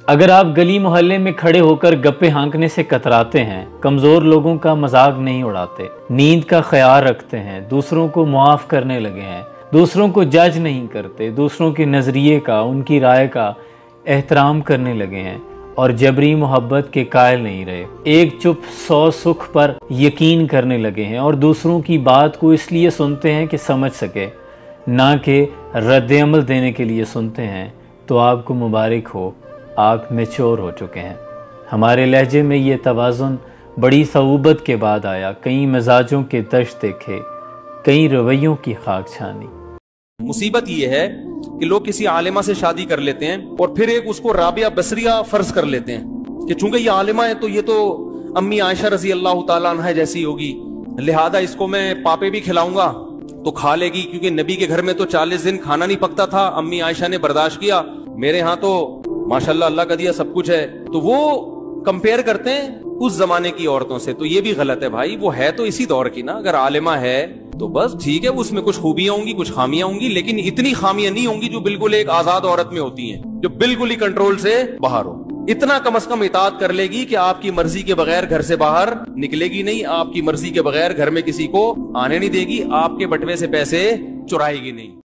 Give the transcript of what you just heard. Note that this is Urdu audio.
اگر آپ گلی محلے میں کھڑے ہو کر گپے ہانکنے سے کتراتے ہیں، کمزور لوگوں کا مذاق نہیں اڑاتے، نیند کا خیال رکھتے ہیں، دوسروں کو معاف کرنے لگے ہیں، دوسروں کو جج نہیں کرتے، دوسروں کے نظریے کا، ان کی رائے کا احترام کرنے لگے ہیں اور جبری محبت کے قائل نہیں رہے، ایک چپ 100 سکھ پر یقین کرنے لگے ہیں اور دوسروں کی بات کو اس لیے سنتے ہیں کہ سمجھ سکے، نہ کہ رد عمل دینے کے لیے سنتے ہیں، تو آپ کو مبارک ہو، آپ میچور ہو چکے ہیں۔ ہمارے لہجے میں یہ توازن بڑی صعوبت کے بعد آیا، کئی مزاجوں کے دشت دیکھے، کئی رویوں کی خاک چھانی۔ مصیبت یہ ہے کہ لوگ کسی عالمہ سے شادی کر لیتے ہیں اور پھر ایک اس کو رابعہ بصریہ فرض کر لیتے ہیں کہ چونکہ یہ عالمہ ہے تو یہ تو امی عائشہ رضی اللہ تعالیٰ عنہ جیسی ہوگی، لہذا اس کو میں پاپے بھی کھلاؤں گا تو کھا لے گی، کیونکہ نبی کے گھر میں تو 40 دن کھانا نہیں پکتا تھا، امی عائشہ نے برداشت کیا، میرے ہاں تو ماشاءاللہ اللہ کا دیا سب کچھ ہے، تو وہ کمپیئر کرتے ہیں اس زمانے کی عورتوں سے۔ تو یہ بھی غلط ہے بھائی، وہ ہے تو اسی دور کی نا، اگر عالمہ ہے تو بس ٹھیک ہے، اس میں کچھ خوبیاں ہوں گی، کچھ خامیاں ہوں گی، لیکن اتنی خامیاں نہیں ہوں گی جو بالکل ایک آزاد عورت میں ہوتی ہیں، جو بالکل ہی کنٹرول سے باہر ہو۔ اتنا کم از کم اطاعت کر لے گی کہ آپ کی مرضی کے بغیر گھر سے باہر نکلے گی نہیں، آپ کی مرضی کے بغیر گھر میں کسی کو آنے نہیں دے گی، آپ کے بٹوے سے پیسے چرائے گی نہیں۔